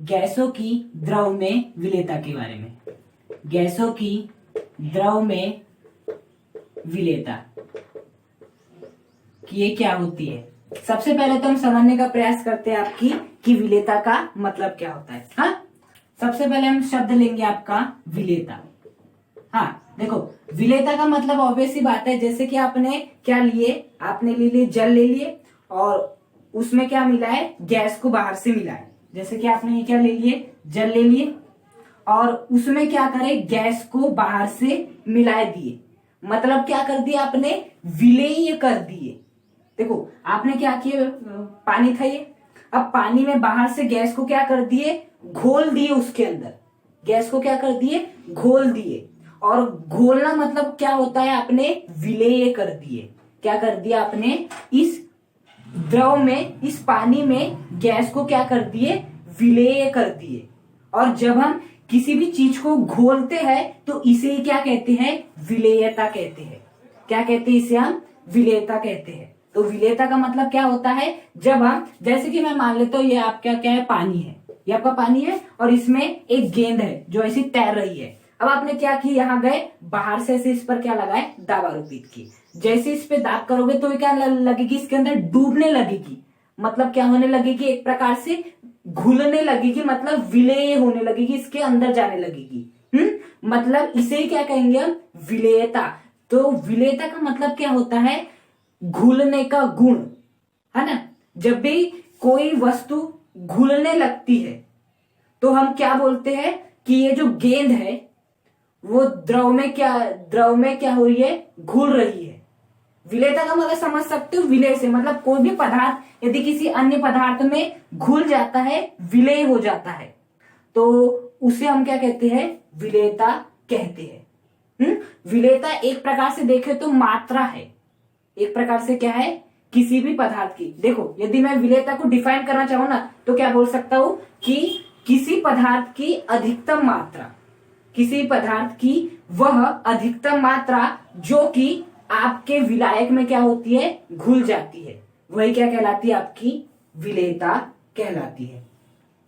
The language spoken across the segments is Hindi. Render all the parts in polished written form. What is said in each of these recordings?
गैसों की द्रव में विलेयता के बारे में। गैसों की द्रव में विलेयता कि ये क्या होती है। सबसे पहले तो हम समझने का प्रयास करते हैं आपकी कि विलेयता का मतलब क्या होता है। हाँ, सबसे पहले हम शब्द लेंगे आपका विलेयता। हाँ देखो, विलेयता का मतलब ऑब्वियस सी बात है, जैसे कि आपने क्या लिए, आपने ले लिए जल ले लिए और उसमें क्या मिला है, गैस को बाहर से मिला है। जैसे कि आपने ये क्या ले लिए, जल ले लिए और उसमें क्या करे, गैस को बाहर से मिला दिए। मतलब क्या कर दिया आपने, विलेय कर दिए। देखो आपने क्या किए, पानी था ये, अब पानी में बाहर से गैस को क्या कर दिए, घोल दिए। उसके अंदर गैस को क्या कर दिए, घोल दिए। और घोलना मतलब क्या होता है, आपने विलेय कर दिए। क्या कर दिया आपने, इस द्रव में, इस पानी में गैस को क्या कर दिए, विलेय कर दिए। और जब हम किसी भी चीज को घोलते हैं तो इसे ही क्या कहते हैं, विलेयता कहते हैं। क्या कहते हैं, इसे हम विलेयता कहते हैं। तो विलेयता का मतलब क्या होता है, जब हम, जैसे कि मैं मान लेता हूं ये आपका क्या है, पानी है, ये आपका पानी है और इसमें एक गेंद है जो ऐसी तैर रही है। अब आपने क्या की, यहाँ गए, बाहर से ऐसे इस पर क्या लगाए, दाब आरोपित की। जैसे इस पे दाब करोगे तो क्या लगेगी, इसके अंदर डूबने लगेगी। मतलब क्या होने लगेगी, एक प्रकार से घुलने लगेगी, मतलब विलेय होने लगेगी, इसके अंदर जाने लगेगी। मतलब इसे ही क्या कहेंगे हम, विलेयता। तो विलेयता का मतलब क्या होता है, घुलने का गुण, है ना। जब भी कोई वस्तु घुलने लगती है तो हम क्या बोलते हैं कि ये जो गेंद है वो द्रव में क्या हो रही है, घुल रही है। विलेयता का मतलब समझ सकते हो, विलेय से मतलब कोई भी पदार्थ यदि किसी अन्य पदार्थ में घुल जाता है, विलेय हो जाता है, तो उसे हम क्या कहते हैं, विलेयता कहते हैं। विलेयता एक प्रकार से देखें तो मात्रा है, एक प्रकार से क्या है, किसी भी पदार्थ की। देखो यदि मैं विलेयता को डिफाइन करना चाहूं ना तो क्या बोल सकता हूं कि किसी पदार्थ की अधिकतम मात्रा, किसी पदार्थ की वह अधिकतम मात्रा जो कि आपके विलायक में क्या होती है, घुल जाती है, वही क्या कहलाती है, आपकी विलेयता कहलाती है।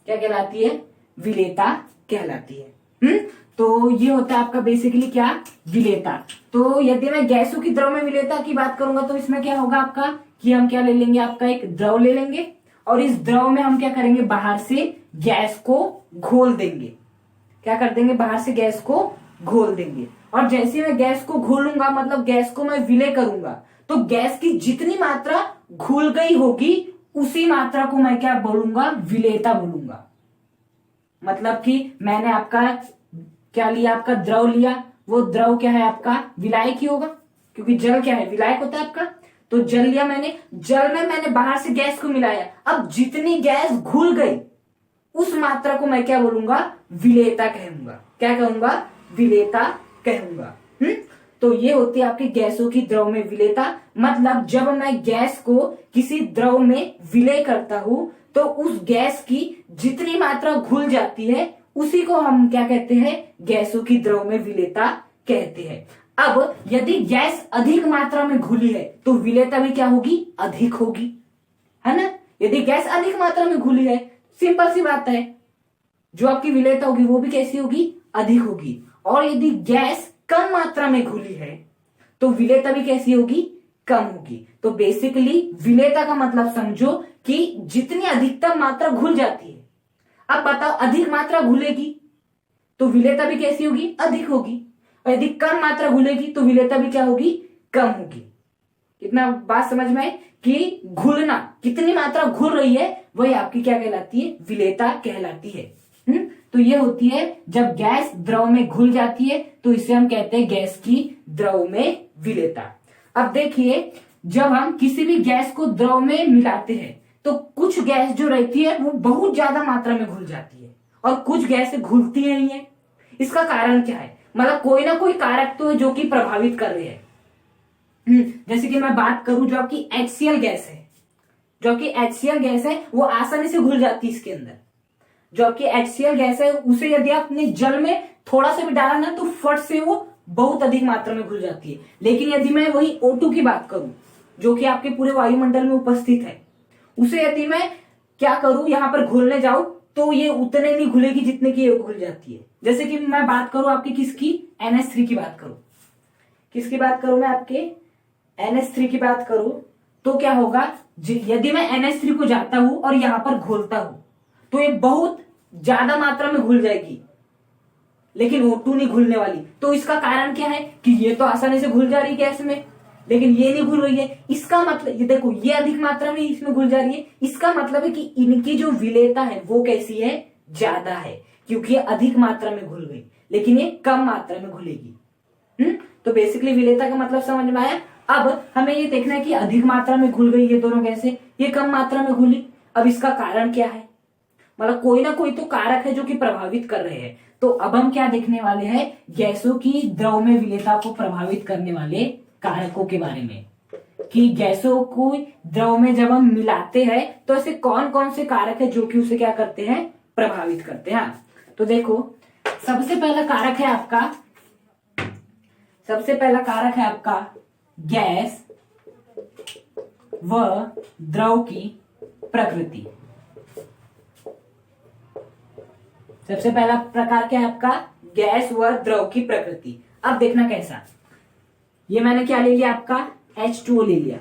क्या कहलाती है, विलेयता कहलाती है। तो ये होता है आपका बेसिकली क्या, विलेयता। तो यदि मैं गैसों की द्रव में विलेयता की बात करूंगा तो इसमें क्या होगा आपका, कि हम क्या ले लेंगे, आपका एक द्रव ले लेंगे और इस द्रव में हम क्या करेंगे, बाहर से गैस को घोल देंगे। क्या कर देंगे, बाहर से गैस को घोल देंगे। और जैसे मैं गैस को घोलूंगा, मतलब गैस को मैं विलय करूंगा, तो गैस की जितनी मात्रा घुल गई होगी उसी मात्रा को मैं क्या बोलूंगा, विलेयता बोलूंगा। मतलब कि मैंने आपका क्या लिया, आपका द्रव लिया, वो द्रव क्या है, आपका विलायक ही होगा, क्योंकि जल क्या है, विलायक होता है आपका। तो जल लिया मैंने, जल में मैंने बाहर से गैस को मिलाया, अब जितनी गैस घुल गई उस मात्रा को मैं क्या बोलूंगा, विलेयता कहूंगा। क्या कहूंगा, विलेयता कहूंगा। तो ये होती है आपकी गैसों की द्रव में विलेयता। मतलब जब मैं गैस को किसी द्रव में विलय करता हूं तो उस गैस की जितनी मात्रा घुल जाती है उसी को हम क्या कहते हैं, गैसों की द्रव में विलेयता कहते हैं। अब यदि गैस अधिक मात्रा में घुली है तो विलेयता भी क्या होगी, अधिक होगी, है ना। यदि गैस अधिक मात्रा में घुली है, सिंपल सी बात है, जो आपकी विलेयता होगी वो भी कैसी होगी, अधिक होगी। और यदि गैस कम मात्रा में घुली है तो विलेयता भी कैसी होगी, कम होगी। तो बेसिकली विलेयता का मतलब समझो कि जितनी अधिकतम मात्रा घुल जाती है। अब बताओ, अधिक मात्रा घुलेगी तो विलेयता भी कैसी होगी, अधिक होगी। और यदि कम मात्रा घुलेगी तो विलेयता भी क्या होगी, कम होगी। कितना बात समझ में है कि घुलना, कितनी मात्रा घुल रही है वही आपकी क्या कहलाती है, विलेयता कहलाती है। तो ये होती है जब गैस द्रव में घुल जाती है तो इसे हम कहते हैं गैस की द्रव में विलेयता। अब देखिए, जब हम किसी भी गैस को द्रव में मिलाते हैं तो कुछ गैस जो रहती है वो बहुत ज्यादा मात्रा में घुल जाती है और कुछ गैस घुलती नहीं है। इसका कारण क्या है, मतलब कोई ना कोई कारक तो है जो कि प्रभावित कर रहे हैं। जैसे कि मैं बात करूं, जो आपकी HCl गैस है, जो कि HCl गैस है वो आसानी से घुल जाती है इसके अंदर। जो आपकी HCl गैस है उसे यदि आपने जल में थोड़ा सा भी डाला ना तो फट से वो बहुत अधिक मात्रा में घुल जाती है। लेकिन यदि मैं वही O2 की बात करूं जो कि आपके पूरे वायुमंडल में उपस्थित है, उसे यदि मैं क्या करूं, यहां पर घोलने जाऊं तो ये उतने नहीं घुलेगी जितने की ये घुल जाती है। जैसे कि मैं बात करूं आपकी किसकी, NH3 की बात करूं, किसकी बात करूं मैं आपके NH3 की बात करूं, तो क्या होगा, यदि मैं NH3 को जाता हूं और यहां पर घोलता हूं तो ये बहुत ज्यादा मात्रा में घुल जाएगी, लेकिन O2 नहीं घुलने वाली। तो इसका कारण क्या है कि ये तो आसानी से घुल जा रही है गैस में, लेकिन ये नहीं घुल रही है। इसका मतलब ये देखो, ये अधिक मात्रा में इसमें घुल जा रही है, इसका मतलब है कि इनकी जो विलेयता है वो कैसी है, ज्यादा है, क्योंकि ये अधिक मात्रा में घुल गई, लेकिन ये कम मात्रा में घुलेगी। तो बेसिकली विलेयता का मतलब समझ में आया। अब हमें ये देखना है कि अधिक मात्रा में घुल गई ये दोनों गैसें, ये कम मात्रा में घुली। अब इसका कारण क्या है, मतलब कोई ना कोई तो कारक है जो कि प्रभावित कर रहे हैं। तो अब हम क्या देखने वाले हैं, गैसों की द्रव में विलेयता को प्रभावित करने वाले कारकों के बारे में, कि गैसों को द्रव में जब हम मिलाते हैं तो ऐसे कौन कौन से कारक है जो कि उसे क्या करते हैं, प्रभावित करते हैं। तो देखो, सबसे पहला कारक है आपका, सबसे पहला कारक है आपका गैस व द्रव की प्रकृति। सबसे पहला प्रकार क्या है आपका, गैस व द्रव की प्रकृति। अब देखना कैसा, ये मैंने क्या ले लिया आपका, H2O ले लिया,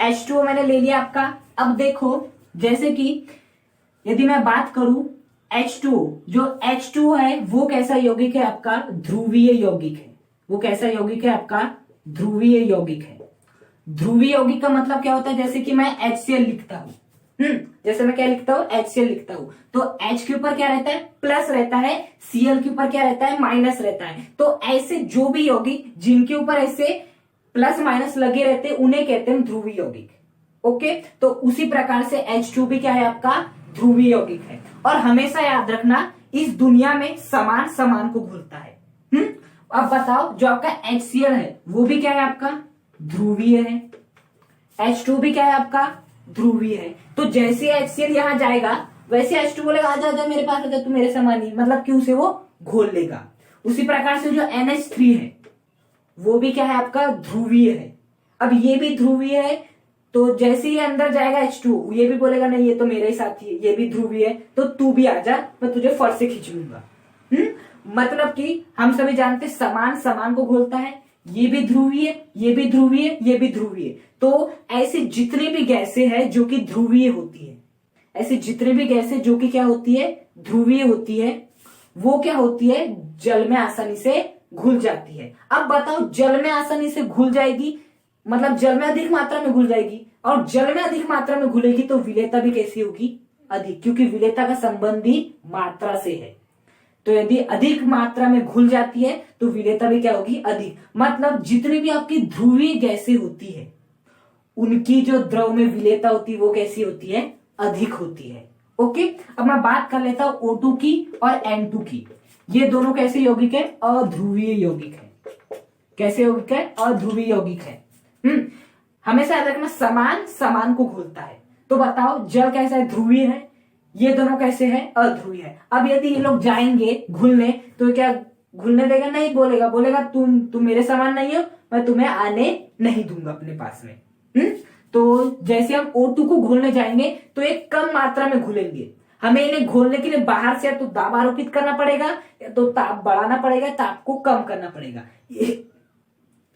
H2O मैंने ले लिया आपका। अब देखो, जैसे कि यदि मैं बात करूं H2O, जो H2O है वो कैसा यौगिक है आपका, ध्रुवीय यौगिक है। वो कैसा यौगिक है आपका, ध्रुवीय यौगिक है। ध्रुवीय यौगिक का मतलब क्या होता है, जैसे कि मैं HCl लिखता हूं, जैसे मैं क्या लिखता हूं, HCl लिखता हूं, तो H के ऊपर क्या रहता है, प्लस रहता है, Cl के ऊपर क्या रहता है, माइनस रहता है। तो ऐसे जो भी यौगिक जिनके ऊपर ऐसे प्लस माइनस लगे रहते हैं उन्हें कहते हैं ध्रुवीय यौगिक। ओके, तो उसी प्रकार से H2 भी क्या है आपका, ध्रुवीय यौगिक है। और हमेशा याद रखना, इस दुनिया में समान समान को घुलता है। अब बताओ, जो आपका HCl है वो भी क्या है आपका, ध्रुवीय है। H2 भी क्या है आपका, ध्रुवीय है। तो जैसे HCl यहां जाएगा वैसे H2 बोलेगा आजा आजा मेरे पास आजा, तू मेरे समान ही, मतलब कि उसे वो घोल लेगा। उसी प्रकार से जो NH3 है वो भी क्या है आपका, ध्रुवीय है। अब ये भी ध्रुवीय है, तो जैसे ही अंदर जाएगा H2, ये भी बोलेगा नहीं ये तो मेरा ही साथी है, ये भी ध्रुवीय है, तो तू भी आजा, मैं तुझे फर से खींच लूंगा। मतलब कि हम सभी जानते समान समान को घोलता है, ये भी ध्रुवीय, ये भी ध्रुवीय, ये भी ध्रुवीय। तो ऐसी जितनी भी गैसें हैं जो कि ध्रुवीय होती है, ऐसी जितनी भी गैसें जो कि क्या होती है, ध्रुवीय होती है, वो क्या होती है, जल में आसानी से घुल जाती है। अब बताओ, जल में आसानी से घुल जाएगी मतलब जल में अधिक मात्रा में घुल जाएगी, और जल में अधिक मात्रा में घुलेगी तो विलेयता भी कैसी होगी, अधिक, क्योंकि विलेयता का संबंध ही मात्रा से है। तो यदि अधिक मात्रा में घुल जाती है तो विलेयता भी क्या होगी, अधिक। मतलब जितनी भी आपकी ध्रुवीय गैसें होती है उनकी जो द्रव में विलेयता होती है वो कैसी होती है, अधिक होती है। ओके, अब मैं बात कर लेता हूं O2 की और N2 की। ये दोनों कैसे यौगिक है, अध्रुवीय यौगिक है। कैसे यौगिक है, अध्रुवीय यौगिक है। हमेशा याद रखना, समान समान को घुलता है। तो बताओ, जल कैसा है, ध्रुवीय है, ये दोनों कैसे हैं, अध्रुवीय है। अब यदि ये लोग जाएंगे घुलने तो क्या घुलने देगा, नहीं, बोलेगा बोलेगा तुम मेरे समान नहीं हो, मैं तुम्हें आने नहीं दूंगा अपने पास में। तो जैसे हम O2 को घोलने जाएंगे तो एक कम मात्रा में घुलेंगे, हमें इन्हें घोलने के लिए बाहर से या तो दाब आरोपित करना पड़ेगा या तो ताप बढ़ाना पड़ेगा, ताप को कम करना पड़ेगा।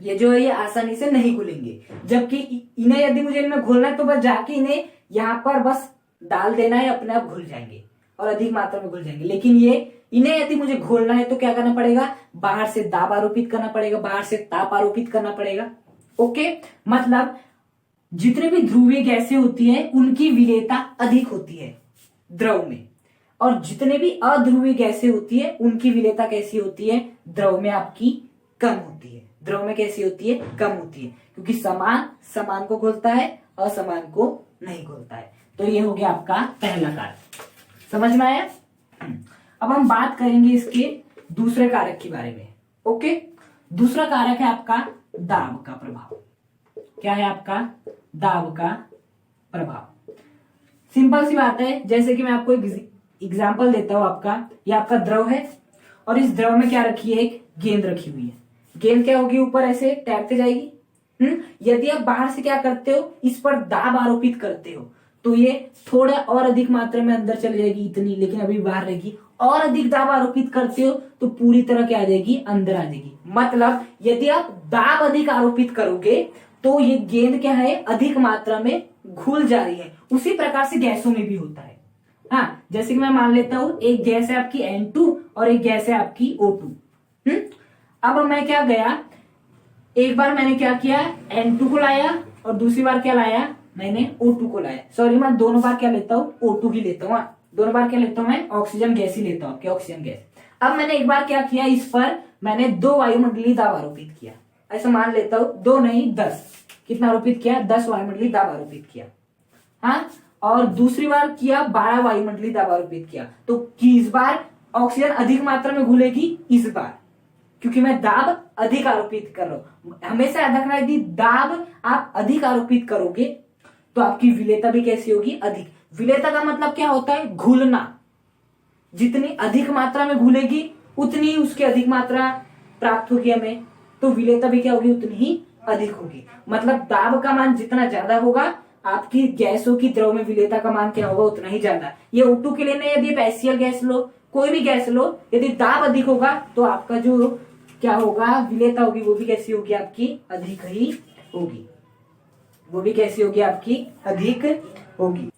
ये जो है ये आसानी से नहीं घुलेंगे। जबकि इन्हें यदि मुझे इनमें घोलना है तो बस जाके इन्हें यहाँ पर बस डाल देना है, अपने आप घुल जाएंगे और अधिक मात्रा में घुल जाएंगे। लेकिन ये इन्हें यदि मुझे घोलना है तो क्या करना पड़ेगा, बाहर से दाब आरोपित करना पड़ेगा, बाहर से ताप आरोपित करना पड़ेगा। ओके, मतलब जितने भी ध्रुवीय गैसें होती है उनकी विलेयता अधिक होती है द्रव में, और जितने भी अध्रुवीय गैसें होती है उनकी विलेयता कैसी होती है, द्रव में आपकी कम होती है। द्रव में कैसी होती है, कम होती है, क्योंकि समान समान को घोलता है, असमान को नहीं घोलता है। तो ये हो गया आपका पहला कारक, समझ में आया। अब हम बात करेंगे इसके दूसरे कारक के बारे में। ओके, दूसरा कारक है आपका दाब का प्रभाव। क्या है आपका, दाब का प्रभाव। सिंपल सी बात है, जैसे कि मैं आपको एक एग्जाम्पल देता हूं। आपका ये आपका द्रव है और इस द्रव में क्या रखी है, एक गेंद रखी हुई है। गेंद क्या होगी, ऊपर ऐसे तैरते जाएगी। यदि आप बाहर से क्या करते हो, इस पर दाब आरोपित करते हो तो ये थोड़ा और अधिक मात्रा में अंदर चली जाएगी इतनी, लेकिन अभी बाहर रहेगी। और अधिक दाब आरोपित करते हो तो पूरी तरह क्या आ जाएगी, अंदर आ जाएगी। मतलब यदि आप दाब अधिक आरोपित करोगे तो ये गेंद क्या है, अधिक मात्रा में घुल जा रही है। उसी प्रकार से गैसों में भी होता है। हाँ, जैसे कि मैं मान लेता हूं एक गैस है आपकी N2 और एक गैस है आपकी O2। अब मैं क्या गया, एक बार मैंने क्या किया, N2 को लाया और दूसरी बार क्या लाया, मैंने O2 को लाया। सॉरी, मैं दोनों बार क्या लेता हूँ, O2 ही लेता हूँ। दोनों बार क्या लेता हूँ, मैं ऑक्सीजन गैस ही लेता हूँ, क्या ऑक्सीजन गैस। अब मैंने एक बार क्या किया, इस पर मैंने 2 वायुमंडलीय दाब आरोपित किया। ऐसा मान लेता हूँ 2 नहीं 10, कितना आरोपित किया, 10 वायुमंडलीय दाब आरोपित किया। हाँ, और दूसरी बार किया 12 वायुमंडलीय दाब आरोपित किया। तो इस बार ऑक्सीजन अधिक मात्रा में घुलेगी इस बार, क्योंकि मैं दाब अधिक आरोपित कर रहा हूं। हमेशा याद रखना, यदि दाब आप अधिक आरोपित करोगे तो आपकी विलेयता भी कैसी होगी, अधिक। विलेयता का मतलब क्या होता है, घुलना। जितनी अधिक मात्रा में घुलेगी उतनी उसकी अधिक मात्रा प्राप्त होगी हमें, तो विलेयता भी क्या होगी, उतनी ही अधिक होगी। मतलब दाब का मान जितना ज्यादा होगा, आपकी गैसों की द्रव में विलेयता का मान क्या होगा, उतना ही ज्यादा। ये O2 के लिए नहीं, यदि आप HCl गैस लो, कोई भी गैस लो, यदि दाब अधिक होगा तो आपका जो क्या होगा, विलेयता होगी वो भी कैसी होगी, आपकी अधिक ही होगी। वो भी कैसी होगी, आपकी अधिक होगी।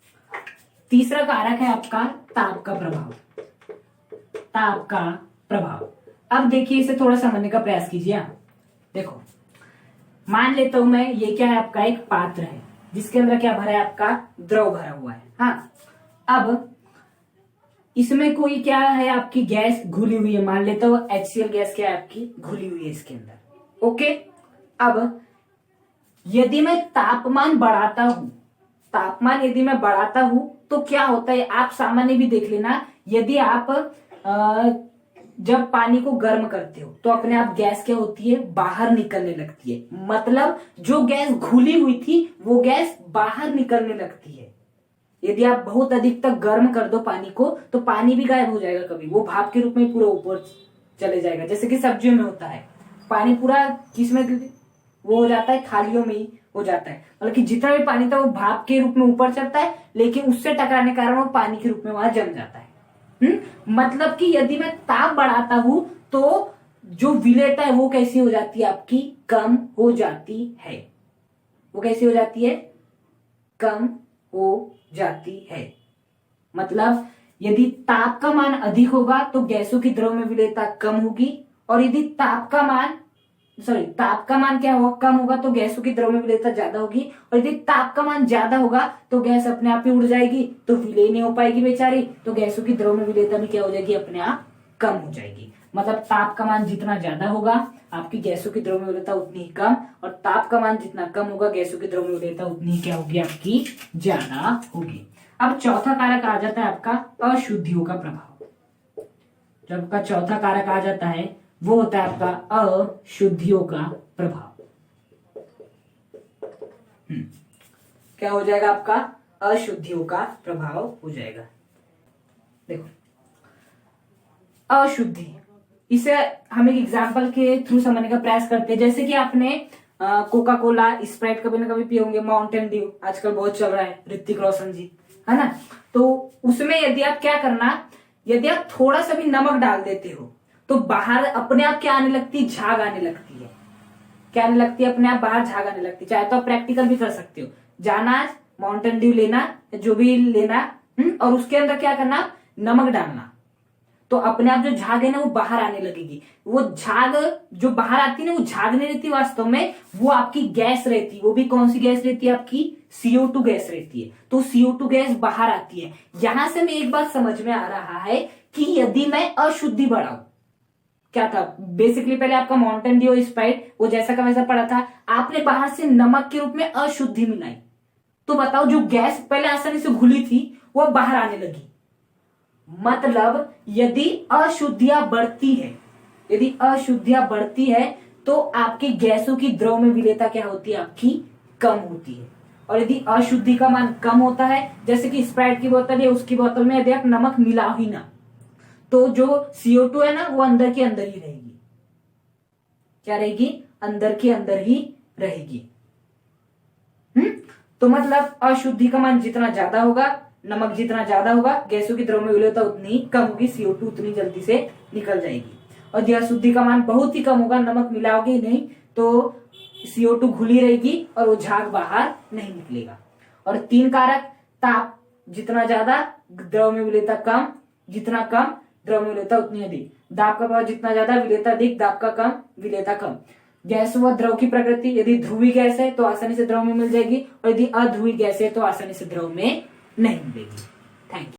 तीसरा कारक है आपका ताप का प्रभाव। ताप का प्रभाव, अब देखिए इसे थोड़ा समझने का प्रयास कीजिए। देखो, मान लेता हूं मैं, ये क्या है आपका, एक पात्र है जिसके अंदर क्या भरा है, आपका द्रव भरा हुआ है। हाँ, अब इसमें कोई क्या है, आपकी गैस घुली हुई है। मान लेता हूं HCl गैस क्या है, आपकी घुली हुई है इसके अंदर। ओके, अब यदि मैं तापमान बढ़ाता हूं, तापमान यदि मैं बढ़ाता हूं तो क्या होता है, आप सामान्य भी देख लेना। यदि आप जब पानी को गर्म करते हो तो अपने आप गैस क्या होती है, बाहर निकलने लगती है। मतलब जो गैस घुली हुई थी वो गैस बाहर निकलने लगती है। यदि आप बहुत अधिक तक गर्म कर दो पानी को तो पानी भी गायब हो जाएगा, कभी वो भाप के रूप में पूरा ऊपर चले जाएगा। जैसे कि सब्जियों में होता है, पानी पूरा किसमें वो हो जाता है, थालियों में ही हो जाता है। मतलब कि जितना भी पानी था वो भाप के रूप में ऊपर चलता है, लेकिन उससे टकराने के कारण वो पानी के रूप में वहां जम जाता है। मतलब कि यदि मैं ताप बढ़ाता हूं तो जो विलेयता है वो कैसी हो जाती है, आपकी कम हो जाती है। वो कैसी हो जाती है, कम हो जाती है। मतलब यदि ताप का मान अधिक होगा तो गैसों की द्रव में विलेयता कम होगी, और यदि ताप का मान क्या होगा, कम होगा तो गैसों की द्रव में विलेयता ज्यादा होगी। और यदि ताप का मान ज्यादा होगा तो गैस अपने आप ही उड़ जाएगी, तो विलेय नहीं हो पाएगी बेचारी, तो गैसों की द्रव में विलेयता भी क्या हो जाएगी, अपने आप कम हो जाएगी। मतलब ताप का मान जितना ज्यादा होगा आपकी गैसों की द्रव में विलेयता उतनी ही कम, और ताप का मान जितना कम होगा गैसों की द्रव में विलेयता उतनी ही क्या होगी, आपकी ज्यादा होगी। अब चौथा कारक आ जाता है आपका अशुद्धियों का प्रभाव। जब आपका चौथा कारक आ जाता है वो होता है आपका अशुद्धियों का प्रभाव। क्या हो जाएगा, आपका अशुद्धियों का प्रभाव हो जाएगा। देखो, अशुद्धि, इसे हम एक एग्जाम्पल के थ्रू समझने का प्रयास करते हैं। जैसे कि आपने कोका कोला, स्प्राइट कभी ना कभी पिए होंगे, माउंटेन ड्यू आजकल बहुत चल रहा है, ऋतिक रोशन जी, है ना। तो उसमें यदि आप क्या करना, यदि आप थोड़ा सा भी नमक डाल देते हो तो बाहर अपने आप क्या आने लगती है, झाग आने लगती है। क्या आने लगती है, अपने आप बाहर झाग आने लगती है। चाहे तो आप प्रैक्टिकल भी कर सकते हो, जाना माउंटेन ड्यू लेना, जो भी लेना, और उसके अंदर क्या करना, नमक डालना, तो अपने आप जो झाग है ना वो बाहर आने लगेगी। वो झाग जो बाहर आती है ना, वो झाग नहीं रहती वास्तव में, वो आपकी गैस रहती है। वो भी कौन सी गैस रहती है, आपकी CO2 गैस रहती है। तो CO2 गैस बाहर आती है। यहां से हमें एक बात समझ में आ रहा है कि यदि मैं अशुद्धि बढ़ाऊं, क्या था बेसिकली, पहले आपका माउंटेन ड्यू, स्प्राइट वो जैसा का वैसा पड़ा था, आपने बाहर से नमक के रूप में अशुद्धि मिलाई, तो बताओ जो गैस पहले आसानी से घुली थी वो बाहर आने लगी। मतलब यदि अशुद्धियां बढ़ती है तो आपकी गैसों की द्रव में विलेयता क्या होती है, आपकी कम होती है। और यदि अशुद्धि का मान कम होता है, जैसे कि स्प्राइट की बोतल है, उसकी बोतल में यदि आप नमक मिला ही ना, तो जो CO2 है ना वो अंदर के अंदर ही रहेगी। क्या रहेगी, अंदर के अंदर ही रहेगी। तो मतलब अशुद्धि का मान जितना ज्यादा होगा, नमक जितना ज्यादा होगा, गैसों की द्रव में विलेयता उतनी कम होगी, CO2 उतनी जल्दी से निकल जाएगी। और यदि अशुद्धि का मान बहुत ही कम होगा, नमक मिलाओगे ही नहीं तो CO2 घुली रहेगी और वो झाग बाहर नहीं निकलेगा। और 3 कारक, ताप जितना ज्यादा द्रव में विलेयता कम, जितना कम द्रव में विलेयता उतनी अधिक। दाब का प्रभाव जितना ज्यादा विलेयता अधिक, दाब का कम विलेयता कम। गैस व द्रव की प्रकृति, यदि ध्रुवी गैस है तो आसानी से द्रव में मिल जाएगी और यदि अध्रुवी गैस है तो आसानी से द्रव में नहीं मिलेगी। Thank you.